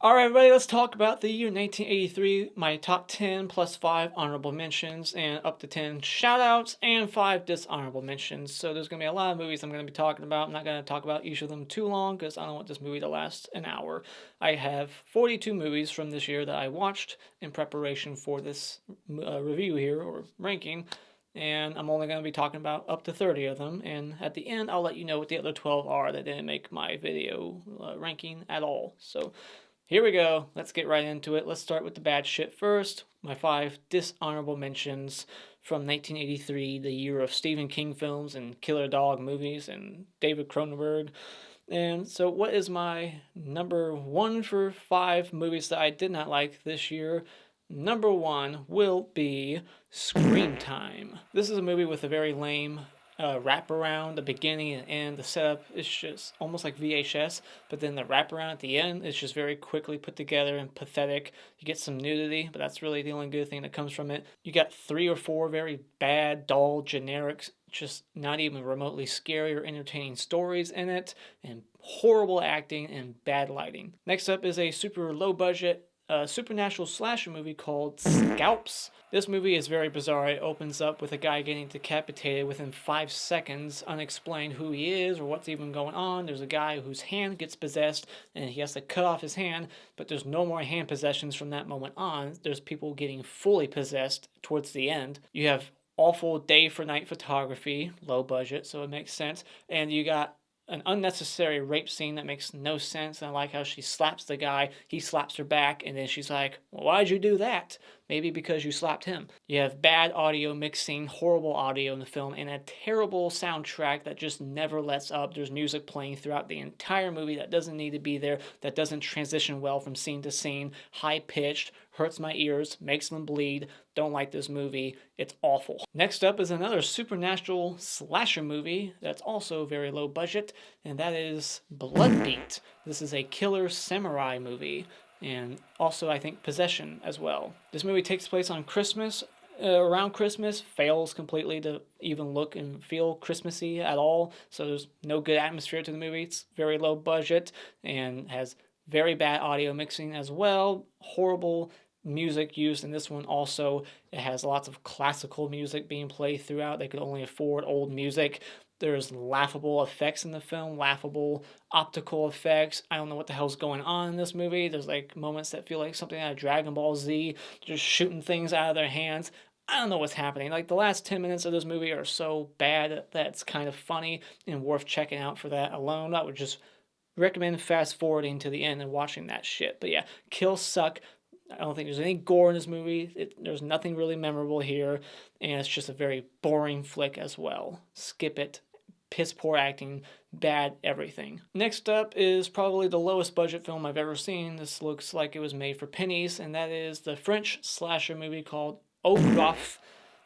Alright, everybody, let's talk about the year 1983, my top 10 plus 5 honorable mentions, and up to 10 shoutouts, and 5 dishonorable mentions. So there's going to be a lot of movies I'm going to be talking about. I'm not going to talk about each of them too long because I don't want this movie to last an hour. I have 42 movies from this year that I watched in preparation for this review here, or ranking. And I'm only going to be talking about up to 30 of them. And at the end, I'll let you know what the other 12 are that didn't make my video ranking at all. So here we go. Let's get right into it. Let's start with the bad shit first. My 5 dishonorable mentions from 1983, the year of Stephen King films and killer dog movies and David Cronenberg. And so, what is my number 1 for 5 movies that I did not like this year? Number 1 will be Scream Time. This is a movie with a very lame wraparound, the beginning and end. The setup is just almost like VHS, but then the wraparound at the end is just very quickly put together and pathetic. You get some nudity, but that's really the only good thing that comes from it. You got 3 or 4 very bad, dull, generic, just not even remotely scary or entertaining stories in it, and horrible acting and bad lighting. Next up is a super low budget supernatural slasher movie called Scalps. This movie is very bizarre. It opens up with a guy getting decapitated within 5 seconds, unexplained who he is or what's even going on. There's a guy whose hand gets possessed and he has to cut off his hand, but there's no more hand possessions from that moment on. There's people getting fully possessed towards the end. You have awful day for night photography, low budget, so it makes sense. And you got an unnecessary rape scene that makes no sense. And I like how she slaps the guy, he slaps her back, and then she's like, well, why'd you do that? Maybe because you slapped him. You have bad audio mixing, horrible audio in the film, and a terrible soundtrack that just never lets up. There's music playing throughout the entire movie that doesn't need to be there, that doesn't transition well from scene to scene, high-pitched, hurts my ears, makes them bleed. Don't like this movie. It's awful. Next up is another supernatural slasher movie that's also very low budget, and that is Bloodbeat. This is a killer samurai movie, and also I think Possession as well. This movie takes place on Christmas. Around Christmas, fails completely to even look and feel Christmassy at all, so there's no good atmosphere to the movie. It's very low budget and has very bad audio mixing as well. Horrible music used in this one also. It has lots of classical music being played throughout. They could only afford old music. There's laughable effects in the film, laughable optical effects. I don't know what the hell's going on in this movie. There's like moments that feel like something out of Dragon Ball Z, just shooting things out of their hands. I don't know what's happening. Like the last 10 minutes of this movie are so bad that it's kind of funny and worth checking out for that alone. I would just recommend fast forwarding to the end and watching that shit. But yeah, kills suck. I don't think there's any gore in this movie. There's nothing really memorable here, and it's just a very boring flick as well. Skip it. Piss poor acting, bad everything. Next up is probably the lowest budget film I've ever seen. This looks like it was made for pennies, and that is the French slasher movie called Oprah,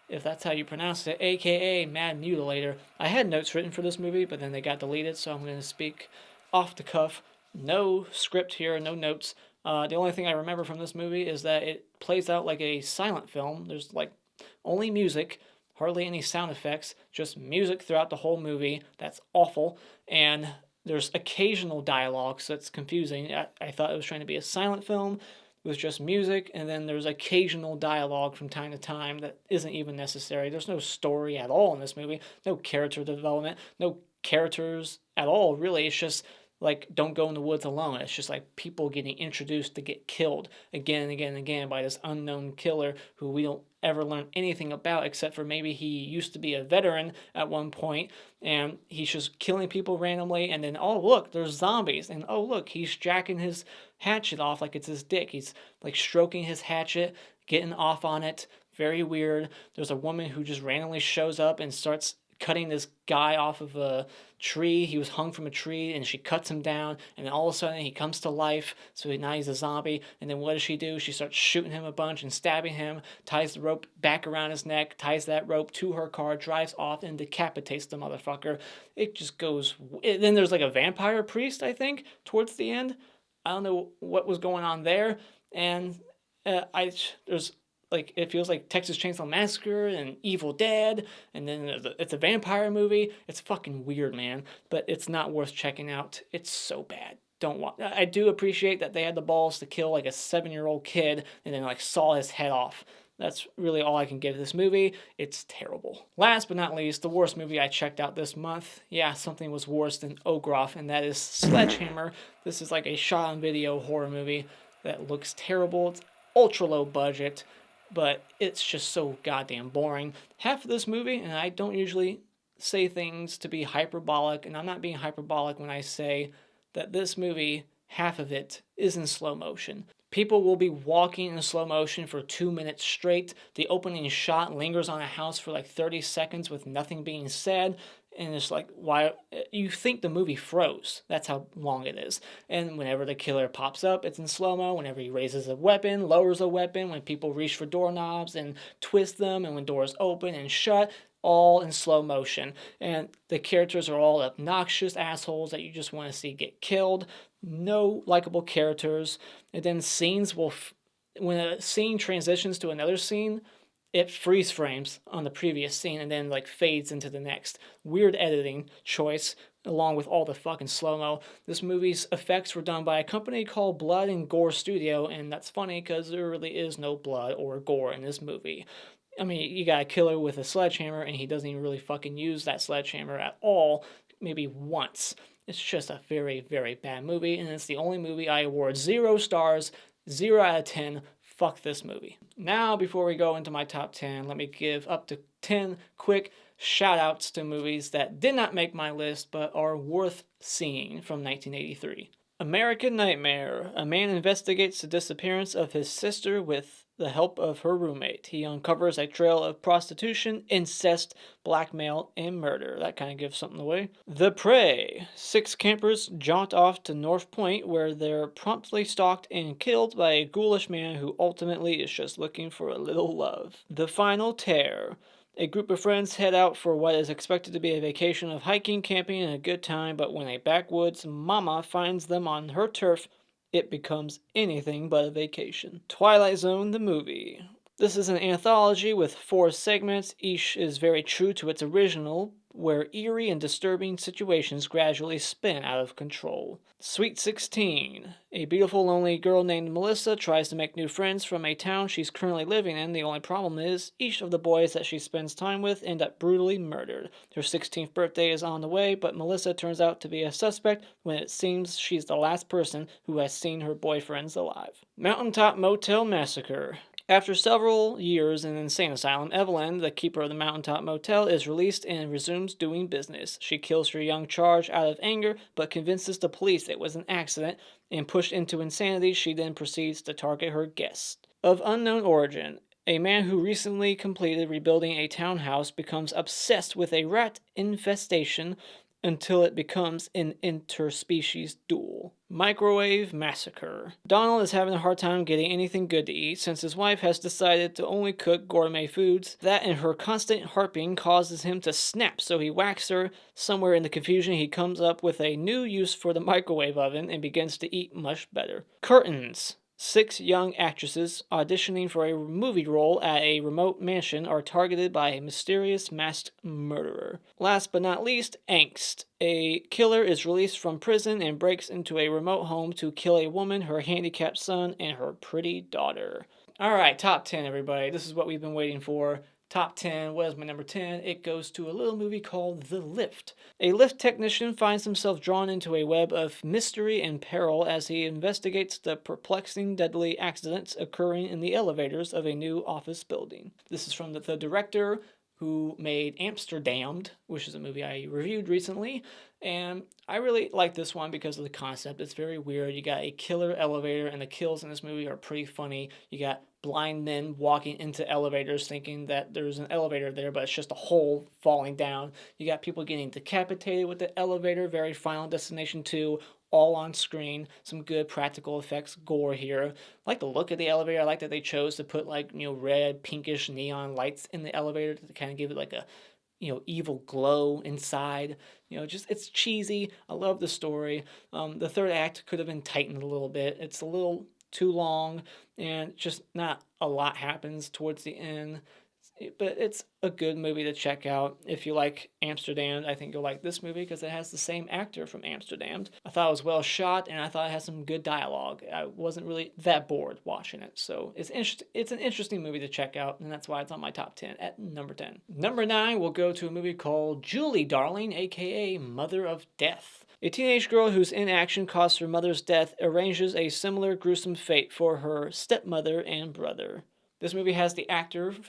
if that's how you pronounce it, aka Mad Mutilator. I had notes written for this movie, but then they got deleted, so I'm going to speak off the cuff. No script here, no notes. The only thing I remember from this movie is that it plays out like a silent film. There's like only music, hardly any sound effects, just music throughout the whole movie. That's awful. And there's occasional dialogue, so it's confusing. I thought it was trying to be a silent film with just music, and then there's occasional dialogue from time to time that isn't even necessary. There's no story at all in this movie, no character development, no characters at all, really. It's just like Don't Go in the Woods Alone. It's just like people getting introduced to get killed again and again and again by this unknown killer who we don't ever learn anything about, except for maybe he used to be a veteran at one point and he's just killing people randomly, and then oh look, there's zombies, and oh look, he's jacking his hatchet off like it's his dick. He's like stroking his hatchet, getting off on it. Very weird. There's a woman who just randomly shows up and starts cutting this guy off of a tree. He was hung from a tree, and she cuts him down, and then all of a sudden he comes to life, so now he's a zombie. And then what does she do? She starts shooting him a bunch and stabbing him, ties the rope back around his neck, ties that rope to her car, drives off, and decapitates the motherfucker. It just goes. Then there's like a vampire priest, I think, towards the end. I don't know what was going on there, and there's like, it feels like Texas Chainsaw Massacre and Evil Dead, and then it's a vampire movie. It's fucking weird, man, but it's not worth checking out. It's so bad. don't want. I do appreciate that they had the balls to kill like a 7-year-old kid and then like saw his head off. That's really all I can give this movie. It's terrible. Last but not least, the worst movie I checked out this month. Yeah, something was worse than Oprah, and that is Sledgehammer. This is like a shot-on-video horror movie that looks terrible. It's ultra low budget, but it's just so goddamn boring. Half of this movie, and I don't usually say things to be hyperbolic, and I'm not being hyperbolic when I say that this movie, half of it, is in slow motion. People will be walking in slow motion for 2 minutes straight. The opening shot lingers on a house for like 30 seconds with nothing being said. And it's like, why? You think the movie froze. That's how long it is. And whenever the killer pops up, it's in slow-mo. Whenever he raises a weapon, lowers a weapon, when people reach for doorknobs and twist them, and when doors open and shut, all in slow motion. And the characters are all obnoxious assholes that you just want to see get killed. No likable characters. And then scenes will, when a scene transitions to another scene, it freeze frames on the previous scene and then like fades into the next. Weird editing choice along with all the fucking slow-mo. This movie's effects were done by a company called Blood and Gore Studio, and that's funny because there really is no blood or gore in this movie. I mean, you got a killer with a sledgehammer and he doesn't even really fucking use that sledgehammer at all, maybe once. It's just a very, very bad movie, and it's the only movie I award 0 stars, 0 out of 10. Fuck this movie. Now, before we go into my top 10, let me give up to 10 quick shout-outs to movies that did not make my list but are worth seeing from 1983. American Nightmare. A man investigates the disappearance of his sister with the help of her roommate. He uncovers a trail of prostitution, incest, blackmail, and murder. That kind of gives something away. The Prey. 6 campers jaunt off to North Point where they're promptly stalked and killed by a ghoulish man who ultimately is just looking for a little love. The Final Tear. A group of friends head out for what is expected to be a vacation of hiking, camping, and a good time, but when a backwoods mama finds them on her turf, it becomes anything but a vacation. Twilight Zone, the movie. This is an anthology with 4 segments. Each is very true to its original, where eerie and disturbing situations gradually spin out of control. Sweet 16. A beautiful, lonely girl named Melissa tries to make new friends from a town she's currently living in. The only problem is, each of the boys that she spends time with end up brutally murdered. Her 16th birthday is on the way, but Melissa turns out to be a suspect when it seems she's the last person who has seen her boyfriends alive. Mountaintop Motel Massacre. After several years in an insane asylum, Evelyn, the keeper of the Mountaintop Motel, is released and resumes doing business. She kills her young charge out of anger, but convinces the police it was an accident, and pushed into insanity, she then proceeds to target her guests. Of unknown origin, a man who recently completed rebuilding a townhouse becomes obsessed with a rat infestation until it becomes an interspecies duel. Microwave Massacre. Donald is having a hard time getting anything good to eat since his wife has decided to only cook gourmet foods. That and her constant harping causes him to snap, so he whacks her. Somewhere in the confusion, he comes up with a new use for the microwave oven and begins to eat much better. Curtains. 6 young actresses auditioning for a movie role at a remote mansion are targeted by a mysterious masked murderer. Last but not least, Angst. A killer is released from prison and breaks into a remote home to kill a woman, her handicapped son, and her pretty daughter. Alright, top 10 everybody. This is what we've been waiting for. Top 10, what is my number 10? It goes to a little movie called The Lift. A lift technician finds himself drawn into a web of mystery and peril as he investigates the perplexing, deadly accidents occurring in the elevators of a new office building. This is from the director who made Amsterdammed, which is a movie I reviewed recently, and I really like this one because of the concept. It's very weird. You got a killer elevator, and the kills in this movie are pretty funny. You got blind men walking into elevators thinking that there's an elevator there, but it's just a hole falling down. You got people getting decapitated with the elevator, very Final Destination 2, all on screen. Some good practical effects gore here. I like the look of the elevator. I like that they chose to put like, red, pinkish neon lights in the elevator to kind of give it like a, evil glow inside. Just it's cheesy. I love the story. The third act could have been tightened a little bit. It's a little too long and just not a lot happens towards the end. but it's a good movie to check out. If you like Amsterdam, I think you'll like this movie because it has the same actor from Amsterdam. I thought it was well shot, and I thought it had some good dialogue. I wasn't really that bored watching it, so it's an interesting movie to check out, and that's why it's on my top 10 at number 10. Number 9, we'll go to a movie called Julie Darling, aka Mother of Death. A teenage girl whose inaction caused her mother's death arranges a similar gruesome fate for her stepmother and brother. This movie has the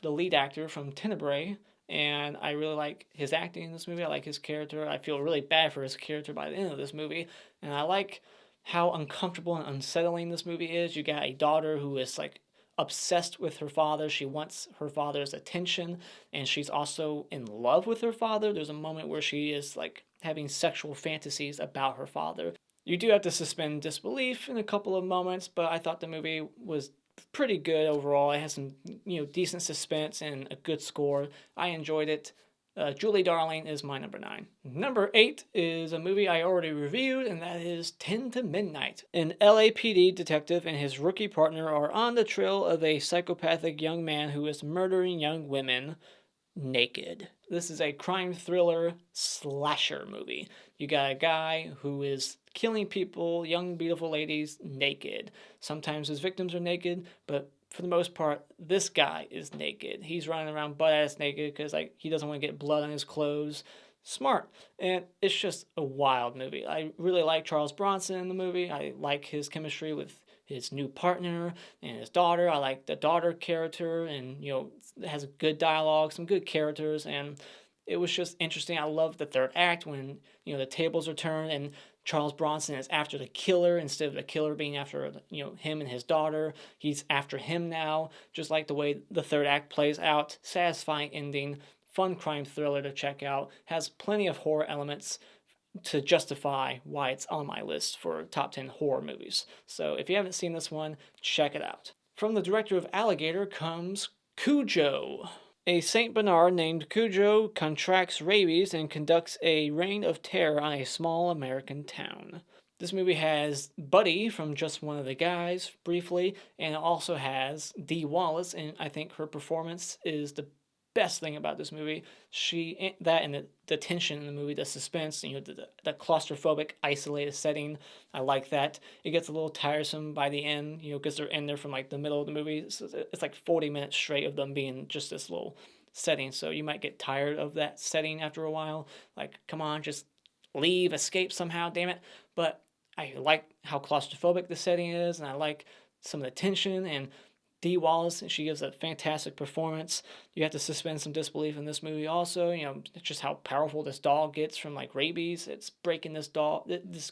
lead actor from Tenebrae, and I really like his acting in this movie. I like his character. I feel really bad for his character by the end of this movie, and I like how uncomfortable and unsettling this movie is. You got a daughter who is like obsessed with her father. She wants her father's attention, and she's also in love with her father. There's a moment where she is like having sexual fantasies about her father. You do have to suspend disbelief in a couple of moments, but I thought the movie was pretty good overall. It has some, decent suspense and a good score. I enjoyed it. Julie Darling is my number 9. Number 8 is a movie I already reviewed, and that is 10 to Midnight. An LAPD detective and his rookie partner are on the trail of a psychopathic young man who is murdering young women naked. This is a crime thriller slasher movie. You got a guy who is killing people, young beautiful ladies, naked. Sometimes his victims are naked, but for the most part, this guy is naked. He's running around butt ass naked because he doesn't want to get blood on his clothes. Smart. And it's just a wild movie. I really like Charles Bronson in the movie. I like his chemistry with his new partner and his daughter. I like the daughter character, and it has good dialogue, some good characters, and it was just interesting. I love the third act when the tables are turned and Charles Bronson is after the killer instead of the killer being after him and his daughter. He's after him now. Just like the way the third act plays out. Satisfying ending. Fun crime thriller to check out. Has plenty of horror elements to justify why it's on my list for top 10 horror movies. So if you haven't seen this one, check it out. From the director of Alligator comes Cujo. A Saint Bernard named Cujo contracts rabies and conducts a reign of terror on a small American town. This movie has Buddy from Just One of the Guys, briefly, and it also has Dee Wallace, and I think her performance is the best thing about this movie. That and the tension in the movie, the suspense, the claustrophobic, isolated setting. I like that. It gets a little tiresome by the end, because they're in there from like the middle of the movie. So it's like 40 minutes straight of them being just this little setting. So you might get tired of that setting after a while. Like, come on, just leave, escape somehow, damn it. But I like how claustrophobic the setting is, and I like some of the tension, and Dee Wallace, she gives a fantastic performance. You have to suspend some disbelief in this movie also. Just how powerful this dog gets from like rabies. It's breaking this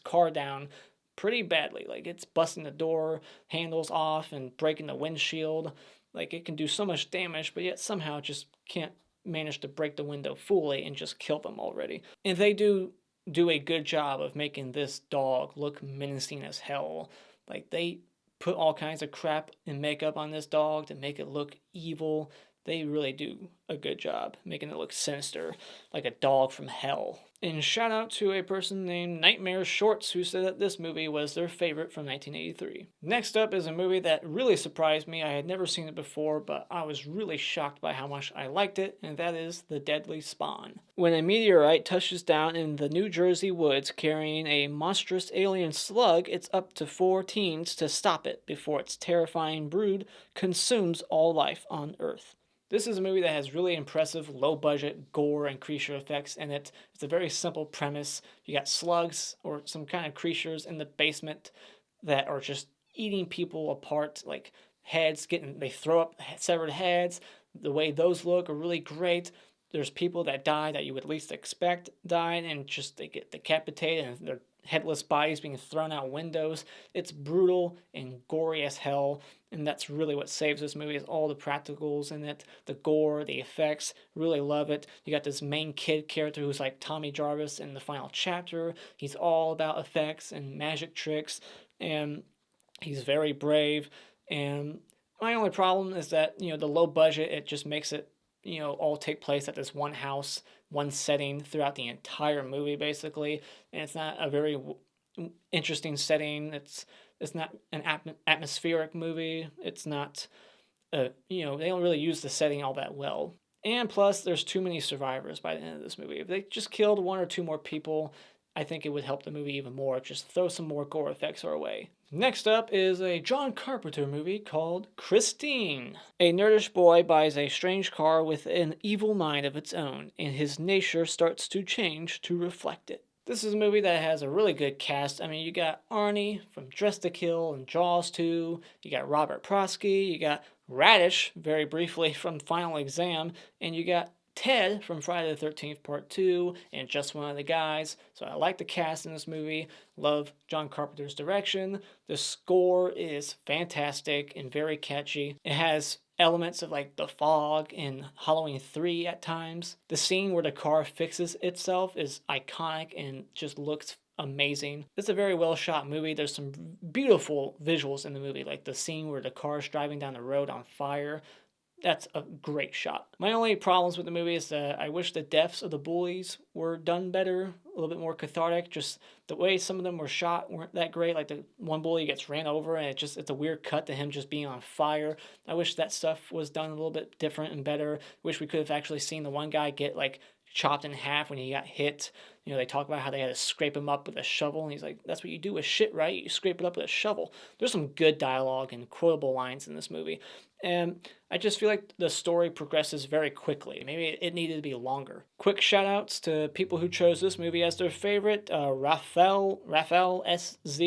car down pretty badly. Like, it's busting the door handles off and breaking the windshield. Like, it can do so much damage, but yet somehow it just can't manage to break the window fully and just kill them already. And they do a good job of making this dog look menacing as hell. Like, they put all kinds of crap and makeup on this dog to make it look evil. They really do a good job making it look sinister, like a dog from hell. And shout out to a person named Nightmare Shorts who said that this movie was their favorite from 1983. Next up is a movie that really surprised me. I had never seen it before, but I was really shocked by how much I liked it, and that is The Deadly Spawn. When a meteorite touches down in the New Jersey woods carrying a monstrous alien slug, it's up to 4 teens to stop it before its terrifying brood consumes all life on Earth. This is a movie that has really impressive low-budget gore and creature effects in it. It's a very simple premise. You got slugs or some kind of creatures in the basement that are just eating people apart, like they throw up severed heads. The way those look are really great. There's people that die that you would least expect died, and just they get decapitated and their headless bodies being thrown out windows. It's brutal and gory as hell, and that's really what saves this movie is all the practicals in it, the gore, the effects. Really love it. You got this main kid character who's like Tommy Jarvis in the final chapter. He's all about effects and magic tricks, and he's very brave. And my only problem is that the low budget, it just makes it all take place at this one house, one setting throughout the entire movie, basically. And it's not a very interesting setting. It's not an atmospheric movie. It's not, they don't really use the setting all that well. And plus, there's too many survivors by the end of this movie. If they just killed one or two more people, I think it would help the movie even more. Just throw some more gore effects our way. Next up is a John Carpenter movie called Christine. A nerdish boy buys a strange car with an evil mind of its own, and his nature starts to change to reflect it. This is a movie that has a really good cast. I mean, you got Arnie from Dress to Kill and Jaws 2. You got Robert Prosky. You got Radish, very briefly, from Final Exam. And you got Ted from Friday the 13th Part 2 and Just One of the Guys. So I like the cast in this movie. Love John Carpenter's direction. The score is fantastic and very catchy. It has elements of like The Fog and Halloween 3 at times. The scene where the car fixes itself is iconic and just looks amazing. It's a very well shot movie. There's some beautiful visuals in the movie, like the scene where the car is driving down the road on fire. That's a great shot. My only problems with the movie is that I wish the deaths of the bullies were done better, a little bit more cathartic. Just the way some of them were shot weren't that great. Like the one bully gets ran over and it's a weird cut to him just being on fire. I wish that stuff was done a little bit different and better. Wish we could have actually seen the one guy get like chopped in half when he got hit. You know, they talk about how they had to scrape him up with a shovel, and he's like, that's what you do with shit, right? You scrape it up with a shovel. There's some good dialogue and quotable lines in this movie. And I just feel like the story progresses very quickly. Maybe it needed to be longer. Quick shout outs to people who chose this movie as their favorite. Raphael SZ.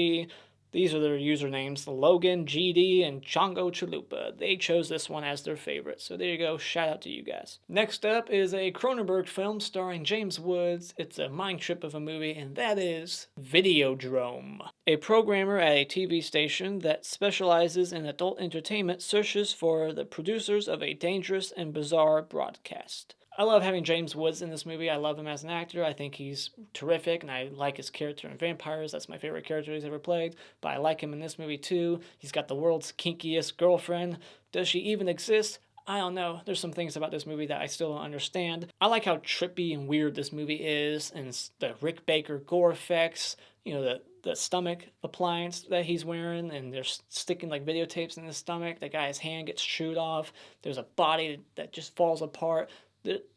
These are their usernames, Logan, GD, and Chongo Chalupa. They chose this one as their favorite, so there you go, shout out to you guys. Next up is a Cronenberg film starring James Woods. It's a mind trip of a movie, and that is Videodrome. A programmer at a TV station that specializes in adult entertainment searches for the producers of a dangerous and bizarre broadcast. I love having James Woods in this movie. I love him as an actor. I think he's terrific, and I like his character in Vampires. That's my favorite character he's ever played, but I like him in this movie too. He's got the world's kinkiest girlfriend. Does she even exist? I don't know. There's some things about this movie that I still don't understand. I like how trippy and weird this movie is, and the Rick Baker gore effects, you know, the stomach appliance that he's wearing, and they're sticking like videotapes in his stomach. The guy's hand gets chewed off. There's a body that just falls apart.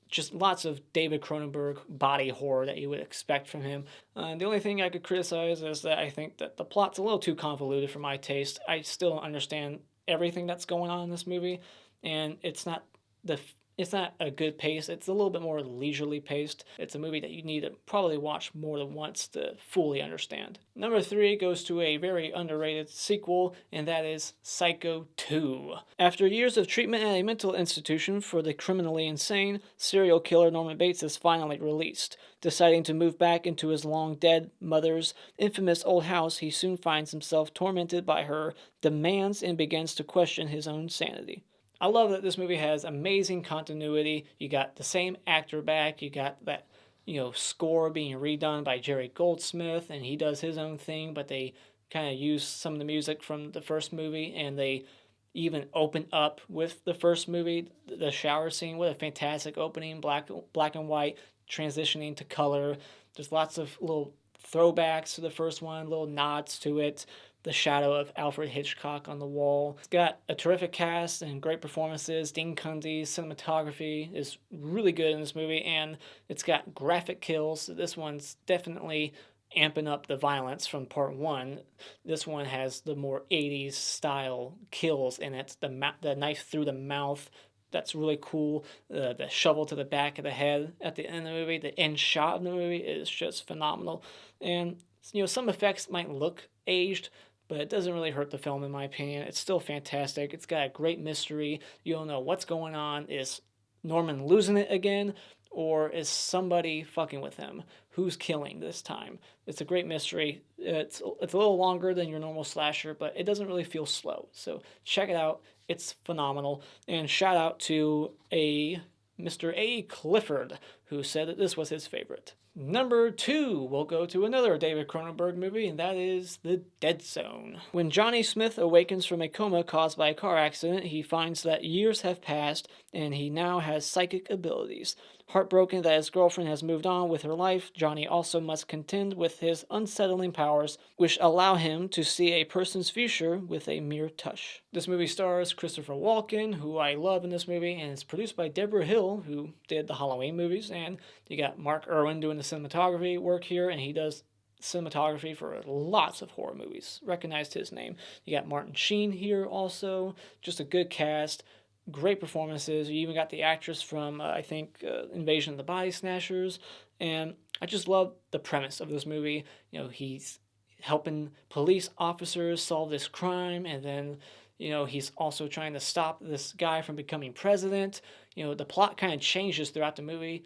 Just lots of David Cronenberg body horror that you would expect from him. The only thing I could criticize is that I think that the plot's a little too convoluted for my taste. I still don't understand everything that's going on in this movie, and it's not a good pace. It's a little bit more leisurely paced. It's a movie that you need to probably watch more than once to fully understand. Number 3 goes to a very underrated sequel, and that is Psycho 2. After years of treatment at a mental institution for the criminally insane, serial killer Norman Bates is finally released. Deciding to move back into his long-dead mother's infamous old house, he soon finds himself tormented by her demands and begins to question his own sanity. I love that this movie has amazing continuity. You got the same actor back. You got that, score being redone by Jerry Goldsmith, and he does his own thing, but they kind of use some of the music from the first movie, and they even open up with the first movie, the shower scene. What a fantastic opening, black and white, transitioning to color. There's lots of little throwbacks to the first one, little nods to it. The shadow of Alfred Hitchcock on the wall. It's got a terrific cast and great performances. Dean Cundey's cinematography is really good in this movie, and it's got graphic kills. This one's definitely amping up the violence from part 1. This one has the more 80s style kills in it. The knife through the mouth, that's really cool. The shovel to the back of the head at the end of the movie. The end shot of the movie is just phenomenal. And, some effects might look aged, but it doesn't really hurt the film in my opinion. It's still fantastic. It's got a great mystery. You don't know what's going on. Is Norman losing it again? Or is somebody fucking with him? Who's killing this time? It's a great mystery. It's a little longer than your normal slasher, but it doesn't really feel slow. So check it out. It's phenomenal. And shout out to Mr. A. Clifford, who said that this was his favorite. Number 2, we'll go to another David Cronenberg movie, and that is The Dead Zone. When Johnny Smith awakens from a coma caused by a car accident, he finds that years have passed, and he now has psychic abilities. Heartbroken that his girlfriend has moved on with her life, Johnny also must contend with his unsettling powers, which allow him to see a person's future with a mere touch. This movie stars Christopher Walken, who I love in this movie, and it's produced by Deborah Hill, Hill, who did the Halloween movies, and you got Mark Irwin doing the cinematography work here, and he does cinematography for lots of horror movies. Recognized his name. You got Martin Sheen here also. Just a good cast. Great performances. You even got the actress from, I think, Invasion of the Body Snatchers. And I just love the premise of this movie. You know, he's helping police officers solve this crime, and then, you know, he's also trying to stop this guy from becoming president. You know, the plot kind of changes throughout the movie.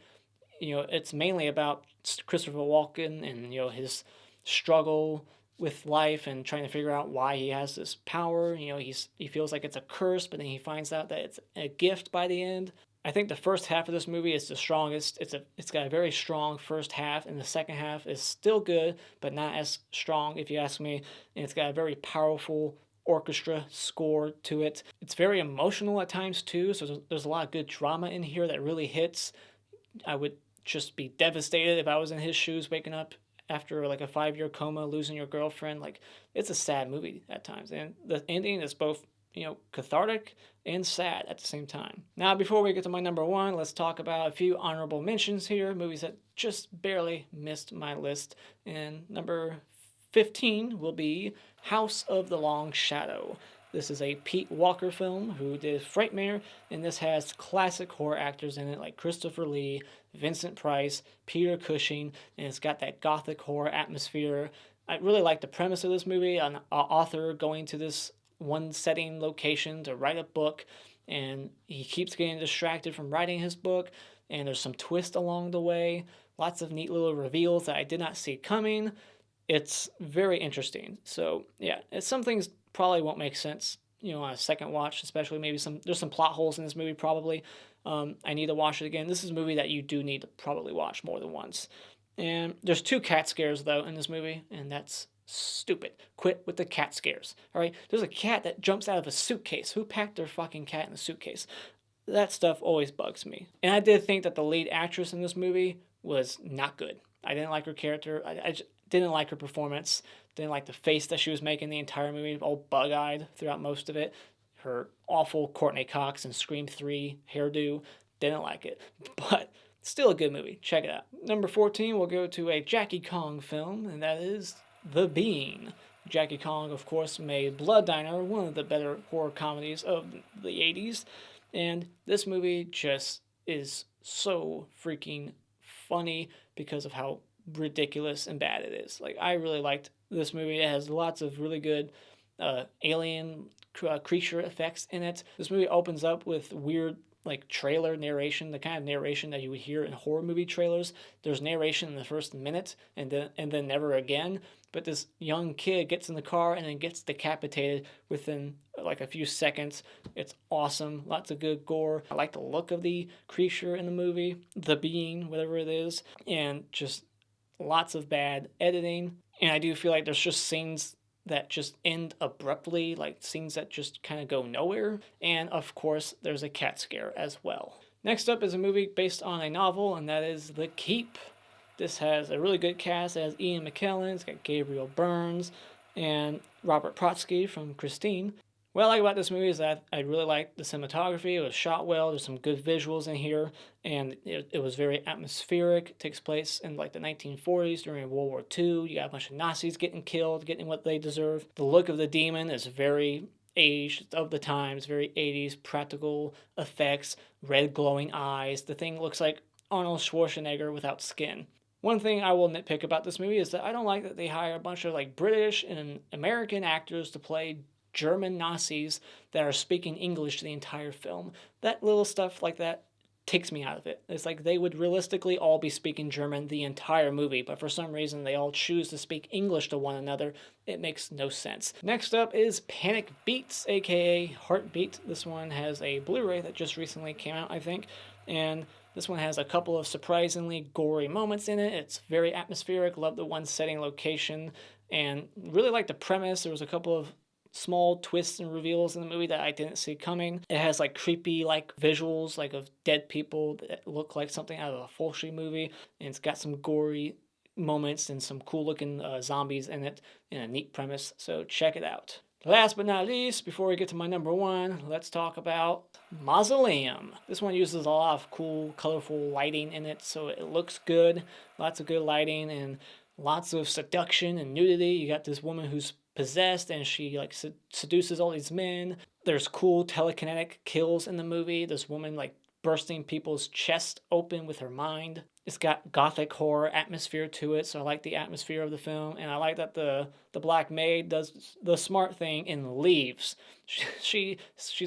You know, it's mainly about Christopher Walken and, you know, his struggle with life and trying to figure out why he has this power. You know, he feels like it's a curse, but then he finds out that it's a gift by the end. I think the first half of this movie is the strongest. It's got a very strong first half, and the second half is still good, but not as strong, if you ask me. And it's got a very powerful orchestra score to it. It's very emotional at times too, so there's a lot of good drama in here that really hits. I would just be devastated if I was in his shoes, waking up after like a 5-year coma, losing your girlfriend. Like, it's a sad movie at times, and the ending is both, you know, cathartic and sad at the same time. Now, before we get to my number one, let's talk about a few honorable mentions here, movies that just barely missed my list. And number 15 will be House of the Long Shadow. This is a Pete Walker film who did Frightmare, and this has classic horror actors in it like Christopher Lee, Vincent Price, Peter Cushing, and it's got that gothic horror atmosphere. I really like the premise of this movie, an author going to this one setting location to write a book, and he keeps getting distracted from writing his book, and there's some twist along the way, lots of neat little reveals that I did not see coming. It's very interesting. So yeah, some things probably won't make sense, you know, on a second watch, especially maybe there's some plot holes in this movie probably. I need to watch it again. This is a movie that you do need to probably watch more than once. And there's 2 cat scares though in this movie, and that's stupid. Quit with the cat scares. All right, there's a cat that jumps out of a suitcase. Who packed their fucking cat in a suitcase? That stuff always bugs me. And I did think that the lead actress in this movie was not good. I didn't like her character. I just didn't like her performance. Didn't like the face that she was making the entire movie, all bug-eyed throughout most of it. Her awful Courtney Cox and Scream 3 hairdo. Didn't like it. But still a good movie. Check it out. Number 14, we'll go to a Jackie Kong film, and that is The Bean. Jackie Kong, of course, made Blood Diner, one of the better horror comedies of the 80s. And this movie just is so freaking funny because of how ridiculous and bad it is. Like, I really liked this movie. It has lots of really good alien creature effects in it. This movie opens up with weird like trailer narration, the kind of narration that you would hear in horror movie trailers. There's narration in the first minute and then never again. But this young kid gets in the car and then gets decapitated within like a few seconds. It's awesome. Lots of good gore. I like the look of the creature in the movie, the being, whatever it is, and just lots of bad editing. And I do feel like there's just scenes that just end abruptly, like scenes that just kind of go nowhere. And of course, there's a cat scare as well. Next up is a movie based on a novel, and that is The Keep. This has a really good cast. It has Ian McKellen, it's got Gabriel Burns, and Robert Protsky from Christine. What I like about this movie is that I really like the cinematography. It was shot well. There's some good visuals in here, and it was very atmospheric. It takes place in like the 1940s during World War II. You got a bunch of Nazis getting killed, getting what they deserve. The look of the demon is very aged of the times, very 80s, practical effects, red glowing eyes. The thing looks like Arnold Schwarzenegger without skin. One thing I will nitpick about this movie is that I don't like that they hire a bunch of like British and American actors to play German Nazis that are speaking English the entire film. That little stuff like that takes me out of it. It's like they would realistically all be speaking German the entire movie, but for some reason they all choose to speak English to one another. It makes no sense. Next up is Panic Beats, aka Heartbeat. This one has a Blu-ray that just recently came out, I think, and this one has a couple of surprisingly gory moments in it. It's very atmospheric. Love the one setting location, and really like the premise. There was a couple of small twists and reveals in the movie that I didn't see coming. It has like creepy like visuals like of dead people that look like something out of a Fulci movie, and it's got some gory moments and some cool looking zombies in it, and a neat premise. So check it out. Last but not least, before we get to my number one, let's talk about Mausoleum. This one uses a lot of cool, colorful lighting in it, so it looks good. Lots of good lighting and lots of seduction and nudity. You got this woman who's possessed and she like seduces all these men. There's cool telekinetic kills in the movie. This woman like bursting people's chests open with her mind. It's got gothic horror atmosphere to it, so I like the atmosphere of the film, and I like that the black maid does the smart thing and leaves. She's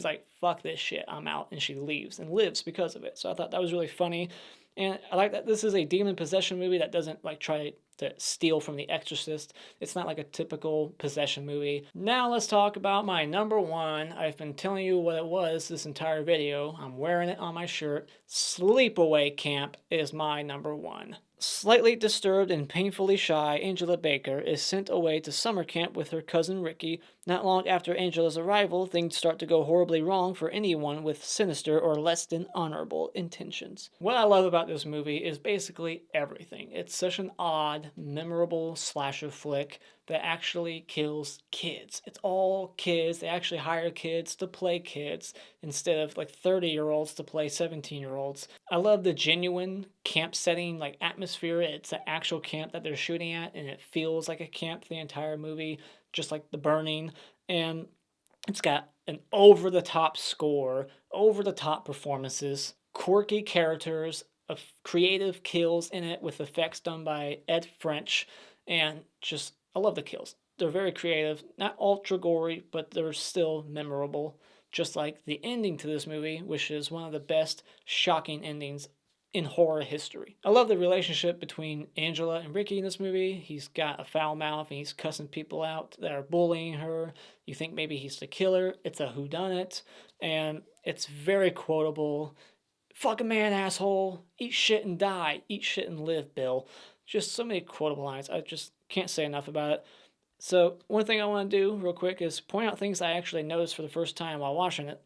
like, fuck this shit, I'm out, and she leaves and lives because of it. So I thought that was really funny, and I like that this is a demon possession movie that doesn't like try to steal from The Exorcist. It's not like a typical possession movie. Now let's talk about my number one. I've been telling you what it was this entire video. I'm wearing it on my shirt. Sleepaway Camp is my number one. Slightly disturbed and painfully shy, Angela Baker is sent away to summer camp with her cousin Ricky. Not long after Angela's arrival, things start to go horribly wrong for anyone with sinister or less than honorable intentions. What I love about this movie is basically everything. It's such an odd, memorable slasher flick that actually kills kids. It's all kids. They actually hire kids to play kids instead of like 30-year-olds to play 17-year-olds. I love the genuine camp setting, like atmosphere. It's an actual camp that they're shooting at, and it feels like a camp the entire movie, just like The Burning. And it's got an over-the-top score, over-the-top performances, quirky characters, of creative kills in it with effects done by Ed French, and just I love the kills. They're very creative, not ultra gory, but they're still memorable. Just like the ending to this movie, which is one of the best shocking endings in horror history. I love the relationship between Angela and Ricky in this movie. He's got a foul mouth and he's cussing people out that are bullying her. You think maybe he's the killer. It's a whodunit, and it's very quotable. Fuck a man, asshole. Eat shit and die. Eat shit and live, Bill. Just so many quotable lines. I just can't say enough about it. So one thing I want to do real quick is point out things I actually noticed for the first time while watching it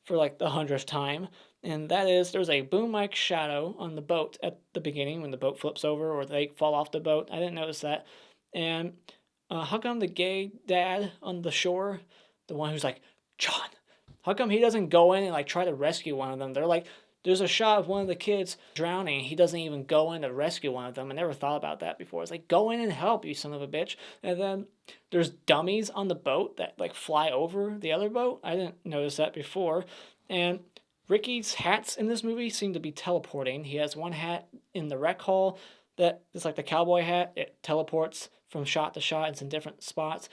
for like the 100th time. And that is there's a boom mic shadow on the boat at the beginning when the boat flips over or they fall off the boat. I didn't notice that. And how come the gay dad on the shore, the one who's like, John, how come he doesn't go in and like try to rescue one of them? They're like, there's a shot of one of the kids drowning. He doesn't even go in to rescue one of them. I never thought about that before. It's like, go in and help, you son of a bitch. And then there's dummies on the boat that like fly over the other boat. I didn't notice that before. And Ricky's hats in this movie seem to be teleporting. He has one hat in the rec hall that is like the cowboy hat. It teleports from shot to shot. It's in different spots.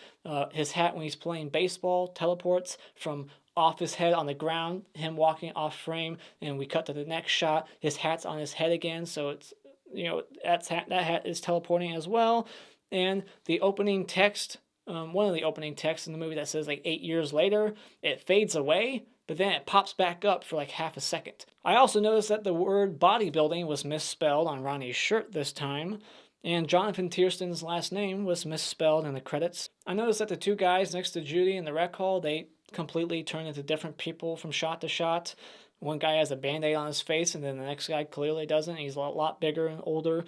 His hat when he's playing baseball teleports from off his head on the ground, him walking off frame, and we cut to the next shot. His hat's on his head again, so it's, you know, that hat is teleporting as well. And the opening text, one of the opening texts in the movie that says like 8 years later, it fades away, but then it pops back up for like half a second. I also noticed that the word bodybuilding was misspelled on Ronnie's shirt this time, and Jonathan Tiersten's last name was misspelled in the credits. I noticed that the two guys next to Judy in the rec hall, they completely turn into different people from shot to shot. One guy has a band-aid on his face, and then the next guy clearly doesn't. He's a lot bigger and older.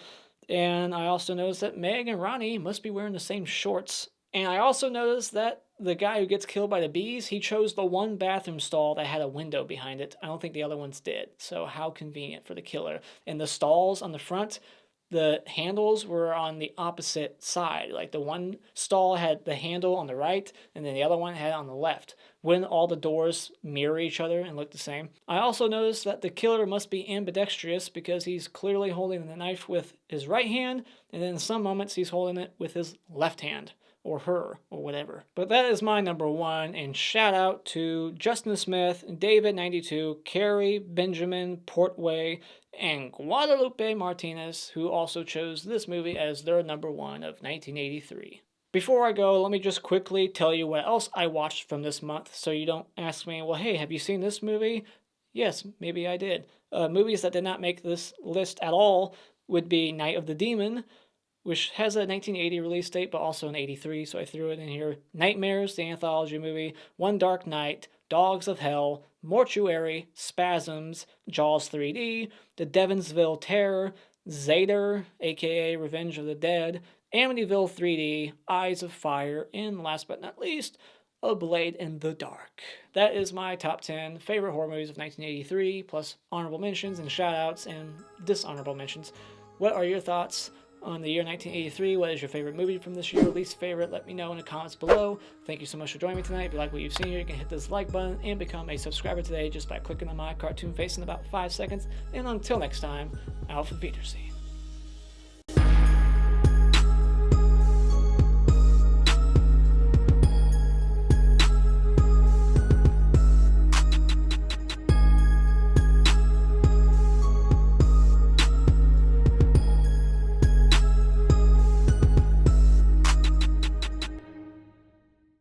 And I also noticed that Meg and Ronnie must be wearing the same shorts. And I also noticed that the guy who gets killed by the bees, he chose the one bathroom stall that had a window behind it. I don't think the other ones did. So how convenient for the killer. And the stalls on the front, the handles were on the opposite side. Like the one stall had the handle on the right, and then the other one had it on the left. Wouldn't all the doors mirror each other and look the same? I also noticed that the killer must be ambidextrous because he's clearly holding the knife with his right hand, and then in some moments he's holding it with his left hand. Or her, or whatever. But that is my number one, and shout out to Justin Smith, David92, Carrie, Benjamin, Portway, and Guadalupe Martinez, who also chose this movie as their number one of 1983. Before I go, let me just quickly tell you what else I watched from this month, so you don't ask me, well, hey, have you seen this movie? Yes, maybe I did. Movies that did not make this list at all would be Night of the Demon, which has a 1980 release date, but also an 83, so I threw it in here. Nightmares, the anthology movie, One Dark Night, Dogs of Hell, Mortuary, Spasms, Jaws 3D, The Devonsville Terror, Zader, aka Revenge of the Dead, Amityville 3D, Eyes of Fire, and last but not least, A Blade in the Dark. That is my top 10 favorite horror movies of 1983, plus honorable mentions and shoutouts and dishonorable mentions. What are your thoughts on the year 1983? What is your favorite movie from this year? Least favorite? Let me know in the comments below. Thank you so much for joining me tonight. If you like what you've seen here, you can hit this like button and become a subscriber today just by clicking on my cartoon face in about 5 seconds. And until next time, auf Wiedersehen.